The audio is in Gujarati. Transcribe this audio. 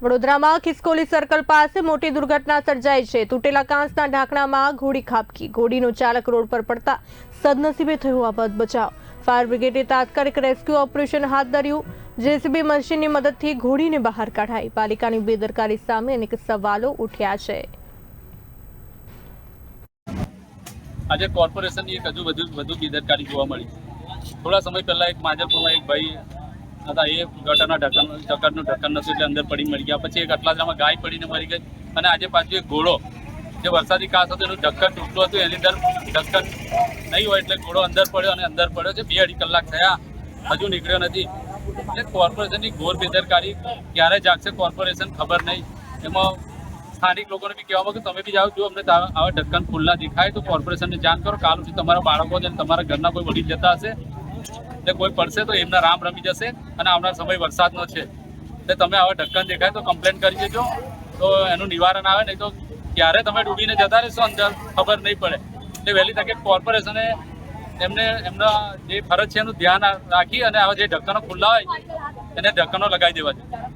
વડોદરામાં ખિસકોલી સર્કલ પાસે મોટી દુર્ઘટના સર્જાઈ છે। તૂટેલા કાંચના ઢાંકણામાં ઘોડી ખાબકી, ઘોડીનો ચાલક રોડ પર પડતા સદનસીબે થયો આબાદ બચાવ। ફાયર બ્રિગેડે તાત્કાલિક રેસ્ક્યુ ઓપરેશન હાથ ધર્યું। જેસીબી મશીનની મદદથી ઘોડીને બહાર કાઢાઈ। પાલિકાની બેદરકારી સામે અનેક સવાલો ઉઠ્યા છે। આજે કોર્પોરેશનની એક હજુ વધુ બેદરકારી જોવા મળી। થોડા સમય પહેલા એક માજલપુરમાં એક ભાઈ હતા, એ ગટરના ઢક્કરનું ઢક્કન નતું એટલે અંદર પડી મરી ગયા। પછી એક અટલાદરામાં ગાય પડીને મરી ગઈ, અને આજે પાછું એક ઘોડો જે વરસાદી કાચ હતો એનું ઢક્કન તૂટલું હતું, એની અંદર ઢક્કન નહીં હોય એટલે ઘોડો અંદર પડ્યો અને અંદર પડ્યો છે। 2-2.5 કલાક થયા, હજુ નીકળ્યો નથી। એટલે કોર્પોરેશનની ઘોર બેદરકારી ક્યારે જાગશે કોર્પોરેશન ખબર નહીં। એમાં સ્થાનિક લોકોને બી કહેવામાં કે તમે બી જાઓ, જો અમને આવા ઢક્કન ખુલ્લા દેખાય તો કોર્પોરેશનને જાણ કરો। કાલ સુધી તમારા બાળકો અને તમારા ઘરના કોઈ વડીલ જતા હશે એટલે કોઈ પડશે તો એમના રામ રમી જશે, અને આવનાર સમય વરસાદનો છે એટલે તમે આવા ઢક્કન દેખાય તો કમ્પ્લેન કરી દેજો, તો એનું નિવારણ આવે। નહીં તો ક્યારે તમે ડૂબીને જતા રહેશો અંદર ખબર નહીં પડે। એટલે વહેલી તકે કોર્પોરેશને એમના જે ફરજ છે એનું ધ્યાન રાખી અને આવા જે ઢક્કનો ખુલ્લા હોય એને ઢક્કનો લગાવી દેવા જોઈએ।